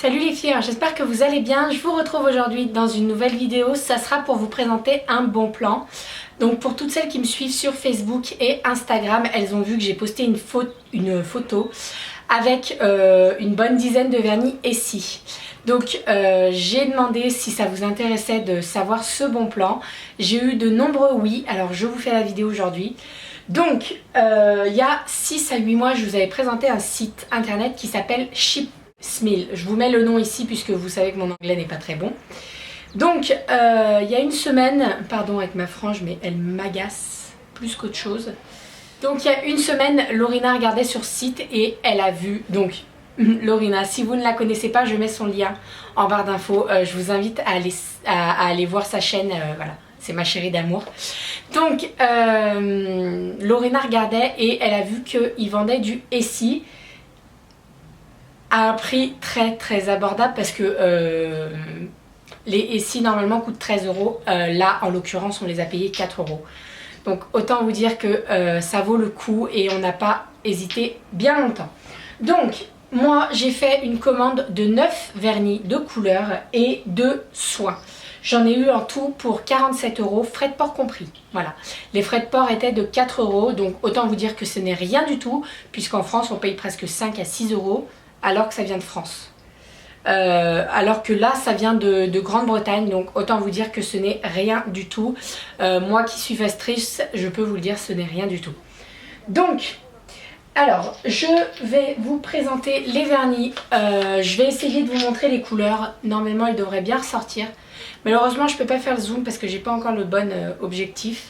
Salut les filles, j'espère que vous allez bien. Je vous retrouve aujourd'hui dans une nouvelle vidéo. Ça sera pour vous présenter un bon plan. Donc pour toutes celles qui me suivent sur Facebook et Instagram, elles ont vu que j'ai posté une photo avec une bonne dizaine de vernis Essie. Donc j'ai demandé si ça vous intéressait de savoir ce bon plan. J'ai eu de nombreux oui, alors je vous fais la vidéo aujourd'hui. Donc il y a 6 à 8 mois, je vous avais présenté un site internet qui s'appelle Shipsmill. Je vous mets le nom ici puisque vous savez que mon anglais n'est pas très bon. Donc il y a une semaine, pardon avec ma frange mais elle m'agace plus qu'autre chose. Donc il y a une semaine, Lorina regardait sur ce site et elle a vu, donc Lorina, si vous ne la connaissez pas, je mets son lien en barre d'infos. Je vous invite à aller voir sa chaîne, voilà, c'est ma chérie d'amour. Donc Lorina regardait et elle a vu qu'il vendait du Essie à un prix très abordable parce que les Essie normalement coûtent 13 €. Là en l'occurrence on les a payés 4 €. Donc autant vous dire que ça vaut le coup et on n'a pas hésité bien longtemps. Donc moi j'ai fait une commande de 9 vernis de couleur et de soins. J'en ai eu en tout pour 47 €, frais de port compris. Voilà. Les frais de port étaient de 4 €, donc autant vous dire que ce n'est rien du tout, puisqu'en France on paye presque 5 à 6 € alors que ça vient de France. Alors que là ça vient de Grande-Bretagne, donc autant vous dire que ce n'est rien du tout. Moi qui suis fastrice, je peux vous le dire, ce n'est rien du tout. Donc alors je vais vous présenter les vernis. Je vais essayer de vous montrer les couleurs. Normalement elles devraient bien ressortir. Malheureusement je peux pas faire le zoom parce que j'ai pas encore le bon objectif.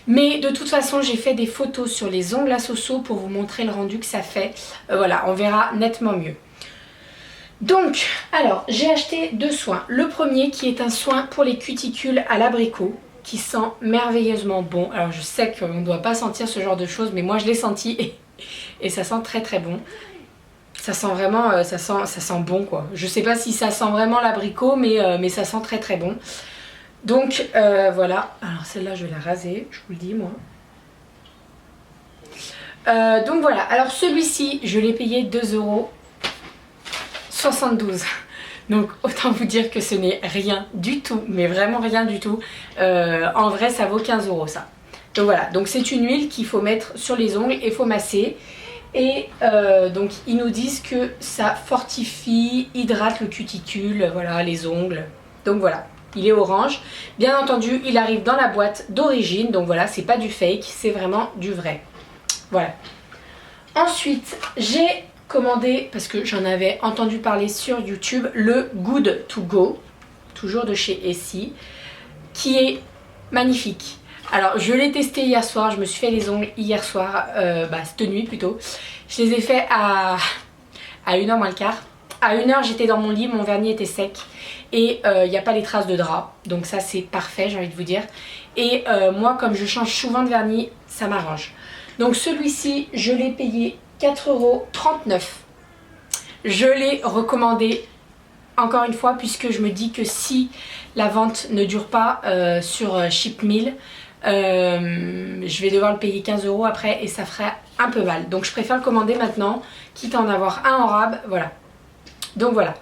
Mais de toute façon j'ai fait des photos sur les ongles à Soso pour vous montrer le rendu que ça fait. Voilà, on verra nettement mieux. Donc, alors, j'ai acheté 2 soins. Le premier qui est un soin pour les cuticules à l'abricot, qui sent merveilleusement bon. Alors, je sais qu'on ne doit pas sentir ce genre de choses, mais moi je l'ai senti et ça sent très bon. Ça sent vraiment, ça sent bon quoi. Je sais pas si ça sent vraiment l'abricot, mais ça sent très bon. Donc, voilà. Alors, celle-là, je vais la raser, je vous le dis moi. Donc voilà, alors celui-ci, je l'ai payé 2,72 €. Donc autant vous dire que ce n'est rien du tout, mais vraiment rien du tout. En vrai ça vaut 15 € ça. Donc voilà, donc c'est une huile qu'il faut mettre sur les ongles et il faut masser. Et donc ils nous disent que ça fortifie, hydrate le cuticule, voilà, les ongles. Donc voilà, il est orange. Bien entendu il arrive dans la boîte d'origine, donc voilà, c'est pas du fake, c'est vraiment du vrai. Voilà. Ensuite j'ai commandé, parce que j'en avais entendu parler sur YouTube, le Good To Go, toujours de chez Essie, qui est magnifique. Alors je l'ai testé hier soir, je me suis fait les ongles hier soir, cette nuit plutôt. Je les ai fait à 1h moins le quart. À 1h j'étais dans mon lit, mon vernis était sec et il n'y a pas les traces de drap, donc ça c'est parfait, j'ai envie de vous dire. Et moi comme je change souvent de vernis, ça m'arrange. Donc celui-ci je l'ai payé 4,39 €. Je l'ai recommandé encore une fois puisque je me dis que si la vente ne dure pas sur Shipmill, je vais devoir le payer 15 € après et ça ferait un peu mal. Donc je préfère le commander maintenant, quitte à en avoir un en rab, voilà. Donc voilà.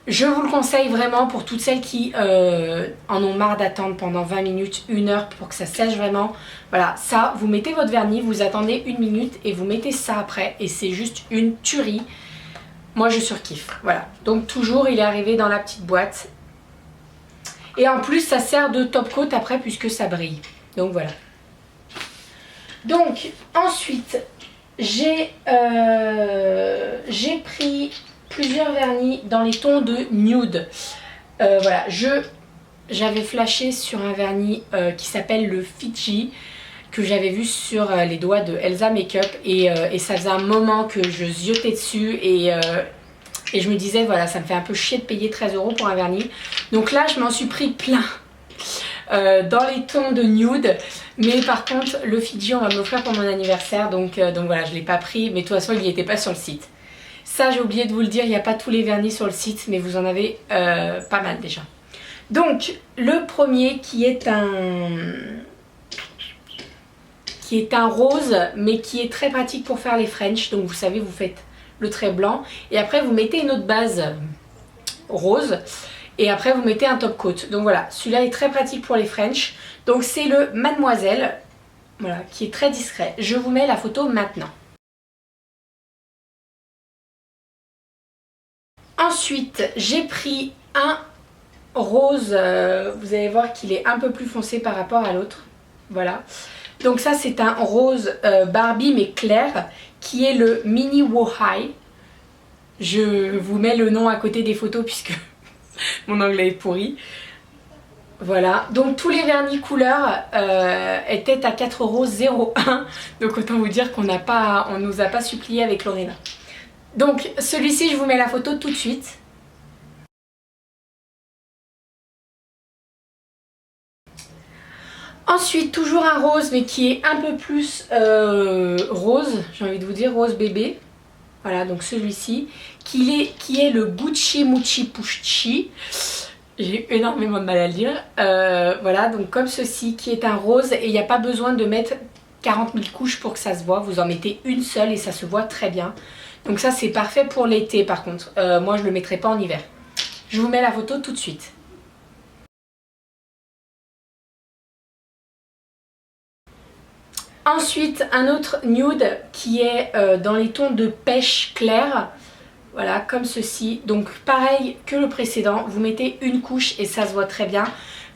Je vous le conseille vraiment pour toutes celles qui en ont marre d'attendre pendant 20 minutes, 1 heure pour que ça sèche vraiment. Voilà, ça, vous mettez votre vernis, vous attendez 1 minute et vous mettez ça après et c'est juste une tuerie. Moi, je surkiffe. Voilà, donc toujours, il est arrivé dans la petite boîte. Et en plus, ça sert de top coat après puisque ça brille. Donc voilà. Donc, ensuite, j'ai pris plusieurs vernis dans les tons de nude. Voilà, j'avais flashé sur un vernis qui s'appelle le Fiji, que j'avais vu sur les doigts de Elsa Makeup et ça faisait un moment que je ziotais dessus et je me disais voilà, ça me fait un peu chier de payer 13 € pour un vernis. Donc là je m'en suis pris plein dans les tons de nude, mais par contre le Fiji on va me l'offrir pour mon anniversaire, donc voilà, je ne l'ai pas pris, mais de toute façon il n'y était pas sur le site. Ça j'ai oublié de vous le dire, il n'y a pas tous les vernis sur le site, mais vous en avez pas mal déjà. Donc le premier qui est un rose, mais qui est très pratique pour faire les French. Donc vous savez, vous faites le trait blanc et après vous mettez une autre base rose. Et après vous mettez un top coat. Donc voilà, celui-là est très pratique pour les French. Donc c'est le Mademoiselle, voilà, qui est très discret. Je vous mets la photo maintenant. Ensuite, j'ai pris un rose, vous allez voir qu'il est un peu plus foncé par rapport à l'autre. Voilà. Donc ça c'est un rose Barbie mais clair, qui est le Mini Wow High. Je vous mets le nom à côté des photos puisque mon anglais est pourri. Voilà, donc tous les vernis couleurs étaient à 4,01 €. Donc autant vous dire qu'on nous a pas supplié avec Lorena. Donc celui-ci, je vous mets la photo tout de suite. Ensuite, toujours un rose, mais qui est un peu plus rose, j'ai envie de vous dire rose bébé. Voilà, donc celui-ci, qui est le Gucci Mucci Pucci. J'ai énormément de mal à le dire. Voilà, donc comme ceci, qui est un rose, et il n'y a pas besoin de mettre 40 000 couches pour que ça se voit. Vous en mettez une seule et ça se voit très bien. Donc ça, c'est parfait pour l'été par contre. Moi, je ne le mettrai pas en hiver. Je vous mets la photo tout de suite. Ensuite, un autre nude qui est dans les tons de pêche clair. Voilà, comme ceci. Donc pareil que le précédent, vous mettez une couche et ça se voit très bien.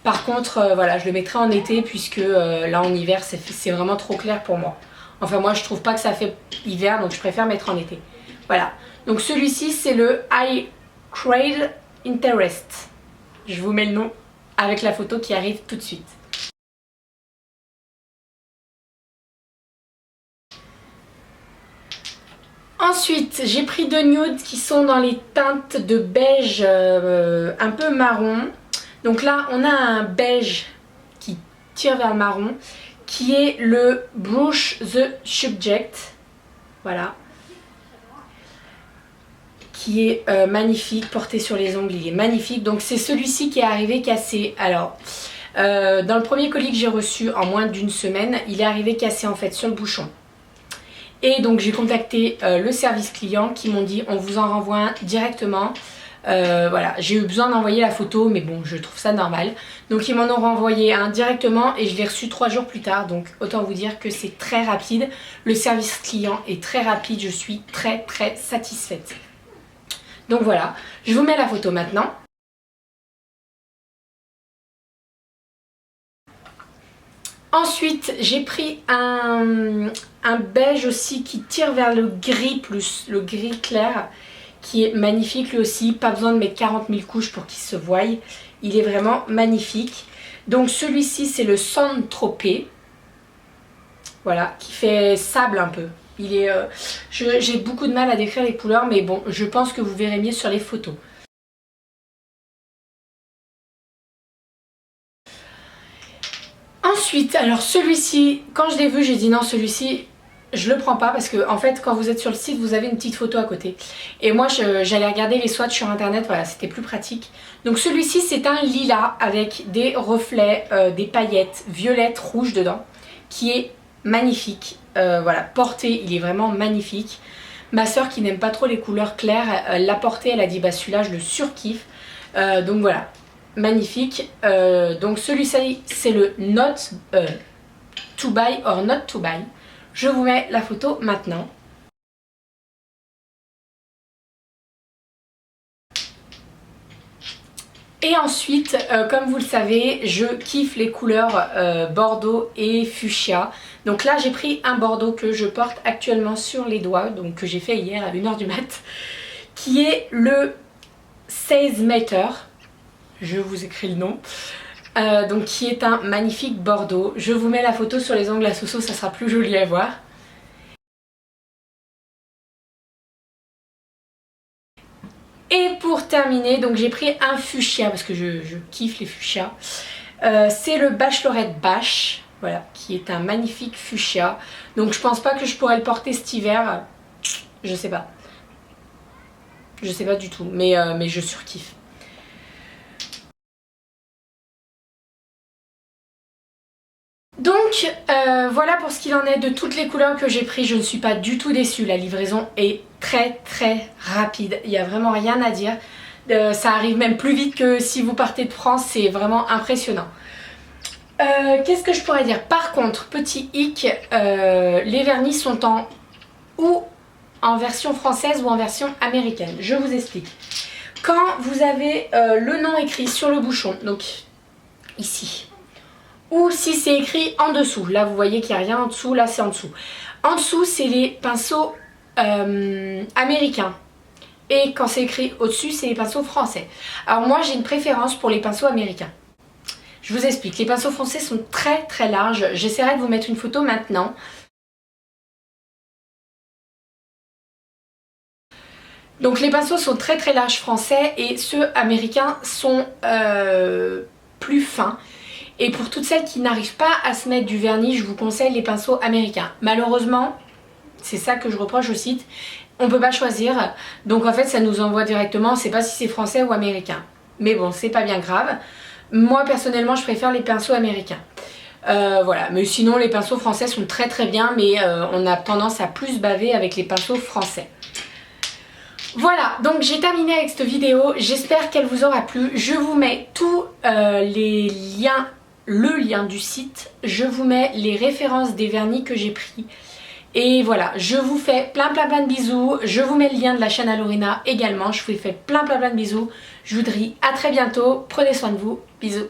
Par contre, voilà, je le mettrai en été puisque là en hiver, c'est vraiment trop clair pour moi. Enfin, moi, je trouve pas que ça fait hiver, donc je préfère mettre en été. Voilà. Donc celui-ci, c'est le I Crave Interest. Je vous mets le nom avec la photo qui arrive tout de suite. Ensuite, j'ai pris deux nudes qui sont dans les teintes de beige un peu marron. Donc là, on a un beige qui tire vers le marron, qui est le Brush the Subject. Voilà. Qui est magnifique, porté sur les ongles, il est magnifique. Donc c'est celui-ci qui est arrivé cassé. Alors, dans le premier colis que j'ai reçu en moins d'une semaine, il est arrivé cassé en fait sur le bouchon. Et donc j'ai contacté le service client qui m'ont dit on vous en renvoie un directement. Voilà, j'ai eu besoin d'envoyer la photo mais bon je trouve ça normal. Donc ils m'en ont renvoyé un directement et je l'ai reçu 3 jours plus tard. Donc autant vous dire que c'est très rapide. Le service client est très rapide, je suis très satisfaite. Donc voilà, je vous mets la photo maintenant. Ensuite, j'ai pris un beige aussi qui tire vers le gris plus, le gris clair, qui est magnifique lui aussi. Pas besoin de mettre 40 000 couches pour qu'il se voie. Il est vraiment magnifique. Donc celui-ci, c'est le Sand Tropez. Voilà, qui fait sable un peu. J'ai beaucoup de mal à décrire les couleurs, mais bon, je pense que vous verrez mieux sur les photos. Ensuite, alors celui-ci, quand je l'ai vu, j'ai dit non, celui-ci, je le prends pas parce que en fait, quand vous êtes sur le site, vous avez une petite photo à côté. Et moi, j'allais regarder les swatchs sur internet, voilà, c'était plus pratique. Donc celui-ci, c'est un lilas avec des reflets, des paillettes violettes, rouges dedans, qui est magnifique. Voilà, porté, il est vraiment magnifique. Ma soeur qui n'aime pas trop les couleurs claires, elle l'a porté, elle a dit bah celui-là, je le surkiffe. Donc voilà. Magnifique. Donc celui-ci c'est le Not to Buy or Not to Buy. Je vous mets la photo maintenant. Et ensuite, comme vous le savez, je kiffe les couleurs bordeaux et fuchsia. Donc là j'ai pris un bordeaux que je porte actuellement sur les doigts, donc que j'ai fait hier à 1 h du mat, qui est le 16 Meter. Je vous écris le nom. Donc qui est un magnifique bordeaux. Je vous mets la photo sur les ongles à Soso, ça sera plus joli à voir. Et pour terminer, donc j'ai pris un fuchsia parce que je kiffe les fuchsias. C'est le Bachelorette Bash, voilà, qui est un magnifique fuchsia. Donc je pense pas que je pourrais le porter cet hiver. Je sais pas. Je sais pas du tout, mais je surkiffe. Donc voilà pour ce qu'il en est de toutes les couleurs que j'ai pris. Je ne suis pas du tout déçue, la livraison est très rapide, il n'y a vraiment rien à dire. Ça arrive même plus vite que si vous partez de France, c'est vraiment impressionnant. Qu'est-ce que je pourrais dire? Par contre, petit hic, les vernis sont ou en version française ou en version américaine. Je vous explique. Quand vous avez le nom écrit sur le bouchon, donc ici, ou si c'est écrit en dessous, là vous voyez qu'il n'y a rien en dessous, là c'est en dessous. En dessous, c'est les pinceaux américains. Et quand c'est écrit au-dessus, c'est les pinceaux français. Alors moi, j'ai une préférence pour les pinceaux américains. Je vous explique. Les pinceaux français sont très très larges. J'essaierai de vous mettre une photo maintenant. Donc les pinceaux sont très très larges français et ceux américains sont plus fins. Et pour toutes celles qui n'arrivent pas à se mettre du vernis, je vous conseille les pinceaux américains. Malheureusement, c'est ça que je reproche au site, on peut pas choisir. Donc en fait ça nous envoie directement, on ne sait pas si c'est français ou américain. Mais bon, c'est pas bien grave. Moi personnellement je préfère les pinceaux américains. Voilà, mais sinon les pinceaux français sont très très bien, mais on a tendance à plus baver avec les pinceaux français. Voilà, donc j'ai terminé avec cette vidéo, j'espère qu'elle vous aura plu. Je vous mets tous les liens, le lien du site, je vous mets les références des vernis que j'ai pris. Et voilà, je vous fais plein de bisous, je vous mets le lien de la chaîne Alorina également, je vous fais plein de bisous. Je vous dis à très bientôt, prenez soin de vous, bisous.